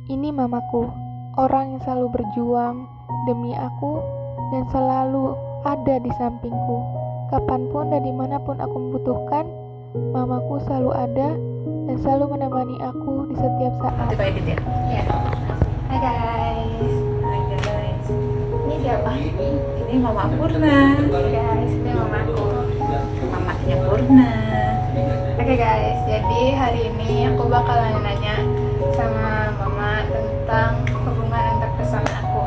Ini mamaku, orang yang selalu berjuang demi aku dan selalu ada di sampingku. Kapanpun dan dimanapun aku membutuhkan, mamaku selalu ada dan selalu menemani aku di setiap saat. Coba edit ya. Ya. Hai guys. Hai guys. Ini siapa? Ini Mama Purna. Guys, ini mamaku. Mamanya Purna. Oke guys, jadi hari ini aku bakalan nanya sama mama tentang hubungan antar pasangan aku.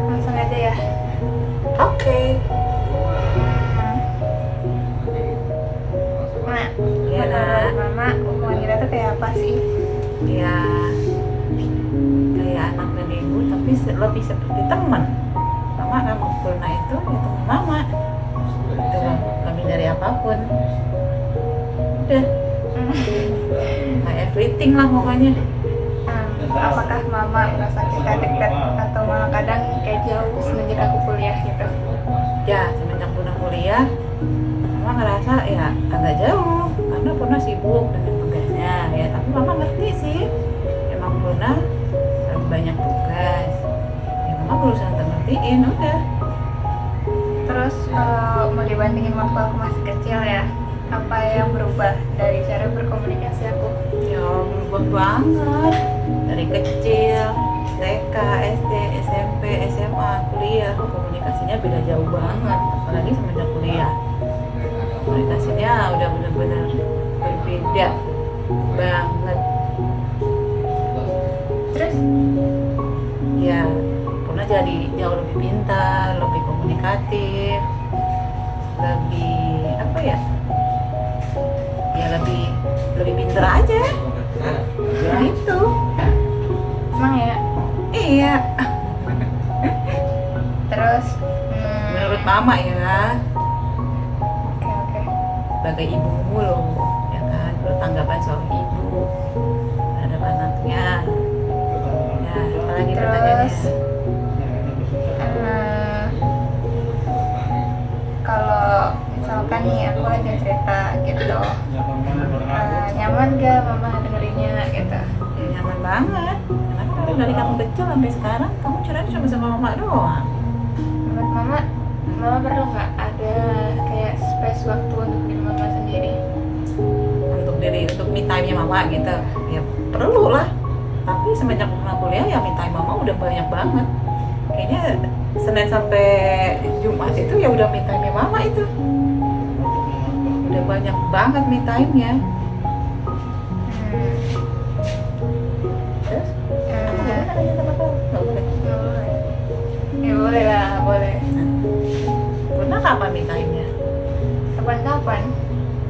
Langsung aja ya. Oke. Mak, Iya, menurut Nak. mama hubungan kita tuh kayak apa sih? Ya, kayak anak dan ibu, tapi lebih seperti teman. Mama sama Purna itu ya teman Mama. Itu lah, lebih dari apapun. Udah, my everything lah pokoknya. Apakah mama merasa kita dekat atau malah kadang kayak jauh semenjak aku kuliah gitu? Ya, semenjak Purna kuliah, Mama ngerasa ya agak jauh karena Purna sibuk dengan tugasnya. Ya, tapi Mama ngerti sih, emang Purna lebih banyak tugas. Ya, Mama berusaha ngertiin, udah. Terus mau dibandingin waktu aku masih kecil ya, apa yang berubah dari cara berkomunikasi aku? Ya, berubah banget dari kecil, TK, SD, SMP, SMA, kuliah, komunikasinya beda jauh banget. Apalagi semenjak kuliah, komunikasinya udah benar-benar berbeda banget. Terus Ya, pernah jadi jauh lebih pintar, lebih komunikatif, lebih apa ya? Ya lebih pintar aja. Ya itu. emang ya? Iya. Terus Menurut Mama ya, oke. sebagai ibumu loh, ya kan? Menurut tanggapan seorang ibu terhadap anaknya. Ya, apalagi pertanyaannya? Terus eh, kalau misalkan nih aku lagi cerita gitu, nyaman gak mama dengerinnya gitu? Ya, nyaman banget. Karena kan dari kamu kecil sampai sekarang kamu curhat cuma sama Mama doang. Menurut mama perlu nggak ada kayak space waktu untuk diri mama sendiri? Untuk me time-nya Mama gitu. Ya perlu lah. Tapi semenjak pernah kuliah ya me time Mama udah banyak banget. Kayaknya Senin sampai Jumat itu ya udah me time-nya Mama itu. Udah banyak banget me time-nya. Terus? Boleh nggak nanya sama kamu? Nggak boleh. Ya boleh lah, boleh. Pernah kapan me time-nya? Kapan-kapan?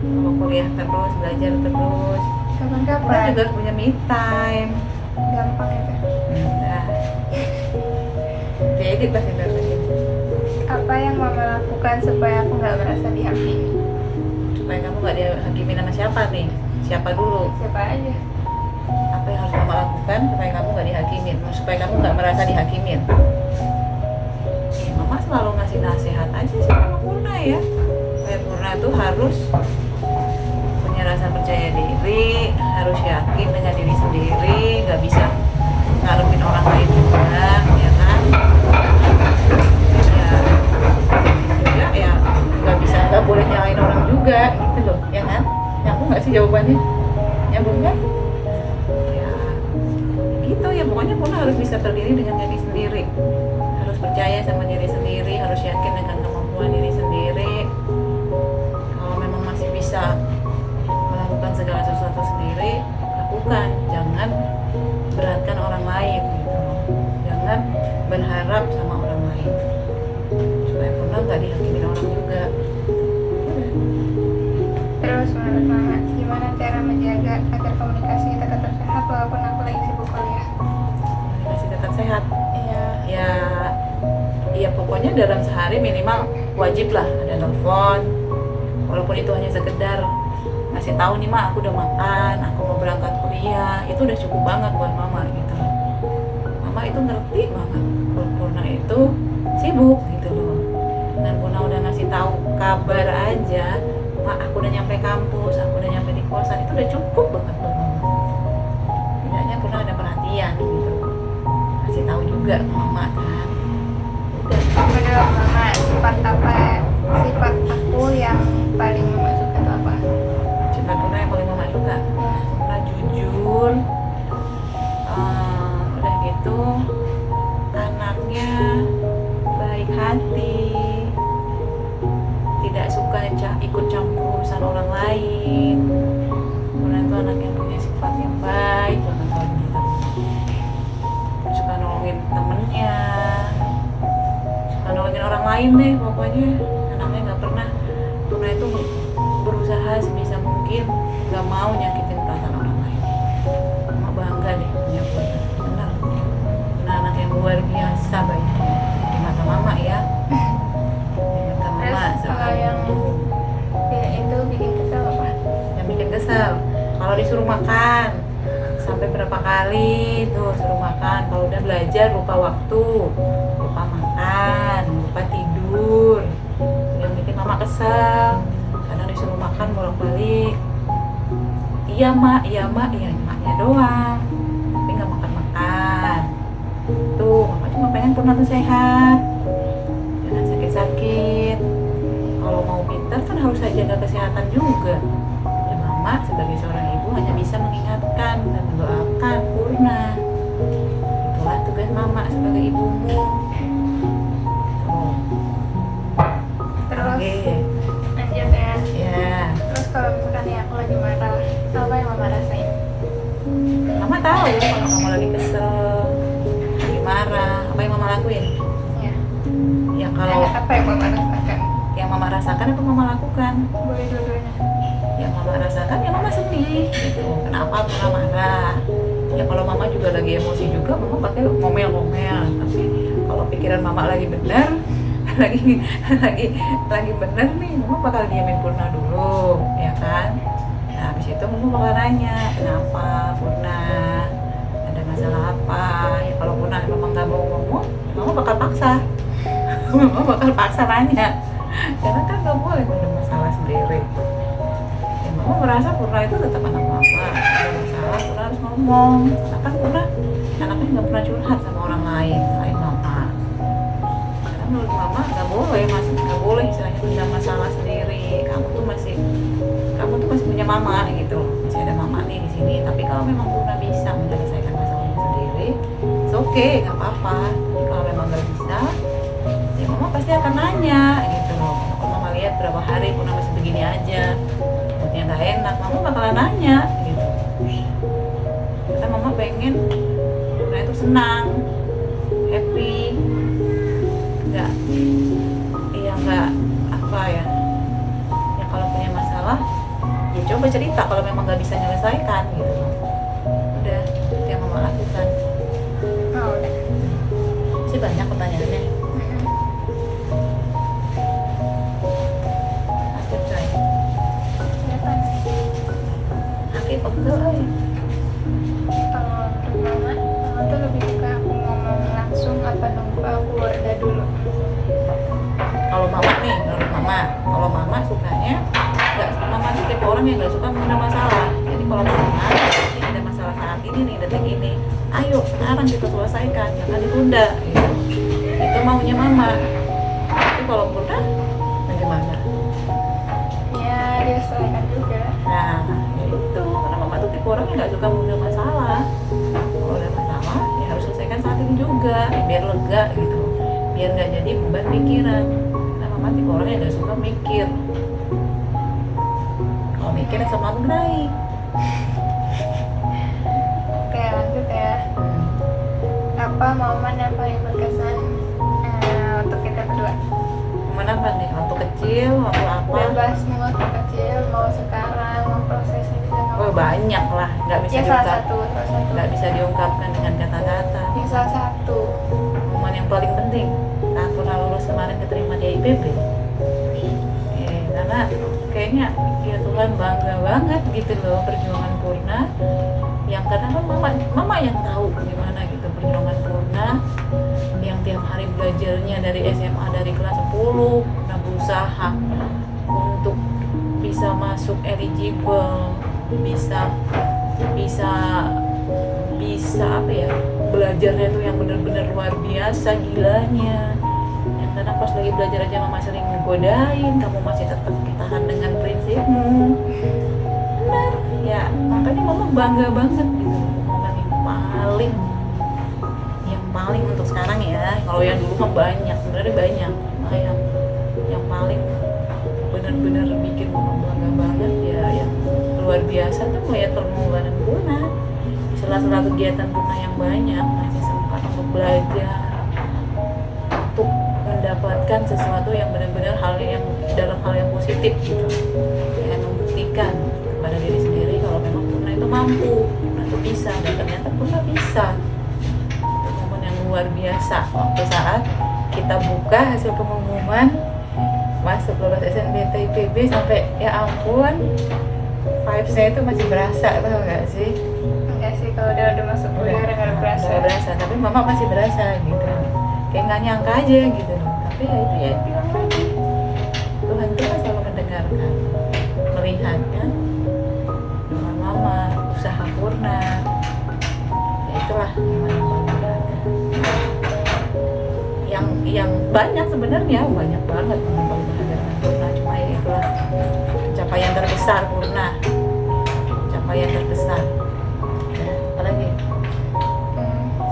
Kalau kuliah terus, belajar terus. Pernah Kapan-kapan? juga punya me time. Gampang itu. Nah, jadi pasti datangin. Apa yang mama lakukan supaya aku nggak merasa dihakimi? Supaya kamu nggak dihakimin sama siapa nih? Siapa dulu? Siapa aja? Apa yang harus Mama lakukan supaya kamu nggak dihakimin? Supaya kamu nggak merasa dihakimin? Ya, Mama selalu ngasih nasihat aja sih sama Purna ya. Supaya Purna tuh harus punya rasa percaya diri, harus yakin dengan diri sendiri, nggak bisa ngarepin orang lain juga, ya kan? Ya, juga ya nggak boleh nyalain orang juga, gitu loh, ya kan? Nyambung nggak sih jawabannya? Nyambung kan? Ya, gitu ya, pokoknya Purna harus bisa berdiri dengan diri sendiri, harus percaya sama diri sendiri, harus yakin dengan kemampuan diri sendiri. Kalau memang masih bisa melakukan segala sesuatu sendiri, lakukan. Jangan beratkan orang lain gitu. Jangan berharap sama orang lain, supaya Purna nggak dihakimin orang juga. Udah. Terus menurut mama, gimana cara menjaga agar komunikasi kita tetap sehat walaupun aku lagi sibuk kuliah? Masih tetap sehat. Iya. Ya pokoknya dalam sehari minimal wajib lah ada telepon, walaupun itu hanya sekedar ngasih tahu nih Mak, aku udah makan, aku mau berangkat kuliah. Itu udah cukup banget buat Mama gitu. Mama itu ngerti banget kalau Purna itu sibuk gitu loh. Dan Purna udah ngasih tahu kabar aja, Mak aku udah nyampe kampus, aku udah nyampe di kosan, itu udah cukup banget buat Mama. Tidaknya Purna ada perhatian kebahagiaan gitu. Kasih tahu juga ke mama kan. Udah. Menurut mama sifat apa, sifat aku yang paling mama suka itu apa? Sifat Purna yang paling mama suka, Purna jujur, udah gitu anaknya baik hati, tidak suka ikut campur urusan orang lain. Purna itu anak yang punya sifat yang baik banget kalau gitu. Suka nolongin temennya, suka nolongin orang lain deh pokoknya. Anaknya nggak pernah itu berusaha sebisa mungkin nggak mau nyakitin perasaan orang lain. Mama bangga deh punya Purna. Benar anak yang luar biasa baiknya di mata mama ya. Di mata mama. Terus kalau yang itu bikin kesel apa? Yang bikin kesel kalau disuruh makan sampai berapa kali tuh suruh makan, kalau udah belajar lupa waktu, lupa makan, lupa tidur, yang bikin mama kesel. Kadang disuruh makan bolak-balik, iya mak, iya maknya doang, tapi nggak makan tuh. Mama cuma pengen Purna tuh sehat, jangan sakit-sakit. Kalau mau pintar kan harus jaga kesehatan juga. Ya mama sebagai seorang ibu hanya bisa mengingatkan dan mendoakan Purna. Itulah tugas mama sebagai ibumu. Tuh. Terus Oke. lanjut ya. Ya, Terus kalau misalkan ya aku lagi marah, apa yang mama rasain? mama tahu kalau kamu lagi kesel, lagi marah, apa yang mama lakuin? Ya. Ya kalau Apa yang mama rasakan? yang mama rasakan apa mama lakukan? Boleh dua-duanya. Yang mama rasakan ya mama sedih gitu. Kenapa Purna marah? Ya kalau mama juga lagi emosi juga, mama pakai ngomel-ngomel. Tapi kalau pikiran mama lagi benar, lagi benar nih, mama bakal diamin Purna dulu, ya kan? Nah, habis itu mama bakal nanya, kenapa Purna? Ada masalah apa? Ya kalau Purna memang nggak mau ngomong, mama bakal paksa. Mama bakal paksa nanya. Karena kan nggak boleh punya masalah sendiri. Ya mama merasa Purna itu tetap anak mama. Ada masalah Purna harus ngomong. Karena kan Purna anaknya nggak pernah curhat sama orang lain selain mama. Karena menurut mama nggak boleh istilahnya punya masalah sendiri. Kamu tuh masih punya mama gitu. Masih ada mama nih di sini. Tapi kalau memang Purna bisa menyelesaikan masalahnya sendiri, it's okay, nggak apa-apa. Tapi kalau memang nggak bisa, ya mama pasti akan nanya gitu loh. Kalau mama lihat berapa hari Purna masih begini aja, moodnya nggak enak, mama bakalan nanya gitu. Karena mama pengen Purna itu senang, happy, nggak apa ya. Ya kalau punya masalah, ya coba cerita kalau memang nggak bisa menyelesaikan gitu loh. Udah, itu yang mama lakukan. Oh, udah. Sih banyak pertanyaannya. Aku coy. Kenapa? Aku pegel ay. Kalau untuk mama tuh lebih suka aku ngomong langsung apa nunggu aku reda dulu. Kalau mama nih, menurut mama sukanya nggak, mama tuh tipe orang yang nggak suka menunda masalah. Jadi kalau mama ini ada masalah saat ini nih, detik ini, ayo sekarang kita selesaikan, jangan ditunda gitu. Itu maunya mama. Tapi kalau Purna bagaimana? Ya dia selesaikan juga. Nah, ya itu karena mama tuh tipe orang yang nggak suka menunda masalah. Kalau ada masalah ya harus selesaikan saat ini juga, ya biar lega gitu, biar nggak jadi beban pikiran. Karena mama tipe orang yang nggak suka mikir. Kalau mikir ya sama naik. Oke lanjut ya. Apa momen yang paling berkesan untuk kita berdua? Momen apa nih? Waktu kecil, waktu apa? Bebas mau waktu kecil, mau sekarang, mau prosesnya bisa Oh banyak lah, nggak bisa Ya salah diungkap, satu. nggak bisa diungkapkan dengan kata-kata. Ya salah satu. Momen yang paling penting saat Purna lulus kemarin keterima di IPB. Karena kayaknya ya Tuhan bangga banget gitu loh perjuangan Purna. Yang kadang kan mama yang tahu gimana gitu perjuangan Purna, yang tiap hari belajarnya dari SMA dari kelas 10, Purna berusaha untuk bisa masuk eligible, bisa bisa apa ya, belajarnya tuh yang bener-bener luar biasa gilanya. Yang karena pas lagi belajar aja mama sering ngegodain, kamu masih tetap tahan dengan prinsipmu. Benar ya, makanya mama bangga banget gitu. Momen yang paling untuk sekarang ya. Kalau yang dulu mah banyak, sebenarnya banyak. Nah, yang paling benar-benar bikin mama bangga banget ya, yang luar biasa tuh melihat perkembangan Purna. Sela-sela kegiatan Purna yang banyak, masih sempat untuk belajar, untuk mendapatkan sesuatu yang benar-benar dalam hal yang positif gitu, kayak membuktikan kepada diri sendiri kalau memang Purna itu mampu, Purna itu bisa, dan ternyata Purna bisa. Itu momen yang luar biasa waktu saat kita buka hasil pengumuman masuk lulus SNBTIPB, sampai ya ampun, vibes-nya itu masih berasa, tau gak sih? Enggak sih, kalau udah masuk kuliah udah berasa. Gak berasa, tapi mama masih berasa gitu, kayak nggak nyangka aja gitu loh. Tapi ya itu ya bilang lagi, Tuhan tuh kan selalu mendengarkan, melihatnya dengan mama, usaha Purna. Ya itulah yang banyak sebenarnya, banyak banget menyumbang bahagia Purna. Cuma ya itulah pencapaian terbesar Purna, pencapaian terbesar. Ya, apalagi?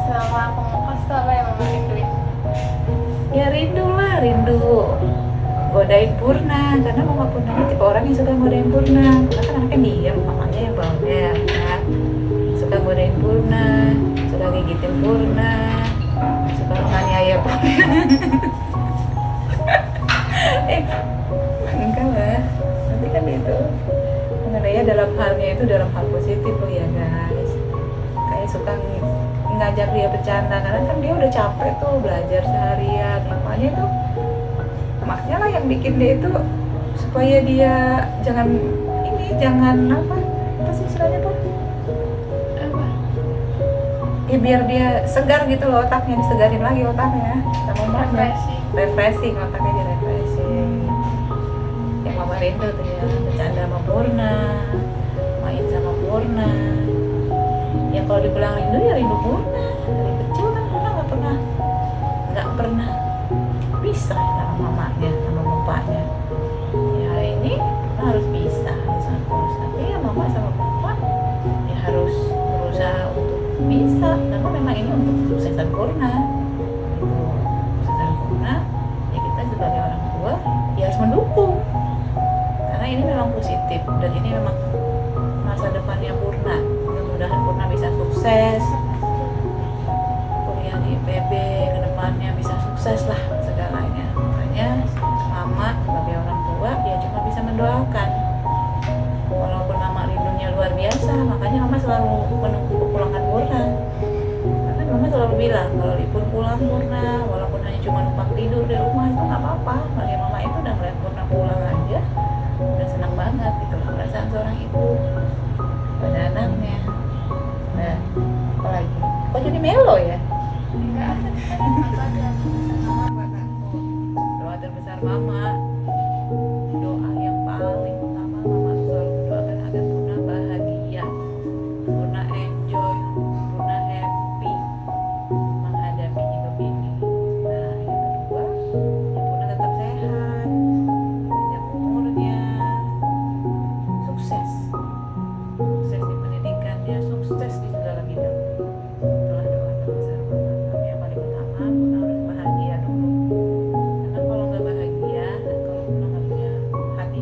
Selama aku ngekos tuh apa yang mama rinduin? Ya rindu godain Purna, karena mama Purna ini tipe orang yang suka godain Purna. Purna kan anaknya diam, mamanya yang bawel kan, suka godain Purna, suka gigitin Purna, suka menganiaya Purna. Enggak lah, nanti kan itu mengenai dalam hal positif loh ya guys. Kayak suka ngajak dia bercanda, karena kan dia udah capek tuh belajar seharian. Makanya lah yang bikin dia itu supaya dia jangan apa sih istilahnya tuh, Apa? ya biar dia segar gitu loh, otaknya disegarin lagi otaknya sama mamanya, refreshing otaknya, dia refreshing. Yang mama rindu tuh ya, bercanda sama Purna, main sama Purna. Ya kalau dibilang rindu ya rindu Purna. Dari kecil kan Purna nggak pernah pisah sama mamanya, sama bapaknya. Ya hari ini Purna harus pisah, tapi ya mama sama bapak ya harus berusaha untuk bisa, karena memang ini untuk kesuksesan Purna gitu. Kesuksesan Purna ya, kita sebagai orang tua ya harus mendukung, karena ini memang positif dan ini memang masa depannya Purna. Mudah-mudahan Purna bisa sukses, kuliah di IPB ke depannya bisa sukses lah segalanya. Makanya mama sebagai orang tua ya cuma bisa mendoakan. Walaupun mama rindunya luar biasa, makanya mama selalu menunggu kepulangan Purna. Karena mama selalu bilang kalau libur pulang Purna, walaupun hanya cuma numpang tidur di rumah itu nggak apa-apa. Makanya mama itu udah ngeliat Purna pulang aja udah senang banget gitu loh, perasaan seorang ibu pada anaknya. Nah, apalagi? Kok jadi melo ya? Enggak, mama buat aku. Doa terbesar mama, doa yang paling utama mama selalu mendoakan agar Purna bahagia, Purna enjoy, Purna happy menghadapi hidup ini. Nah, yang kedua, ya Purna tetap sehat, panjang umurnya, sukses di pendidikannya, sukses di segala bidang. Itulah doa terbesar mama. Tapi yang paling utama Purna harus bahagia dulu, karena kalau nggak bahagia dan kalau Purna nggak punya hati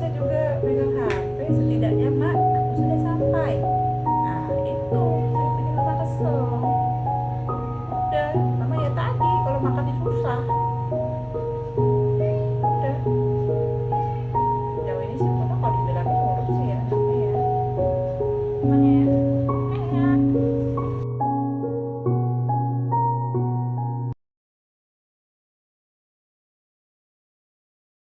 bisa juga pegang HP, setidaknya mak aku sudah sampai. Nah itu saya bikin mama kesel. Udah sama ya tadi kalau makannya susah. Udah jauh ini sih pun kalau dibilangin nurut sih ya anaknya ya. Cuman ya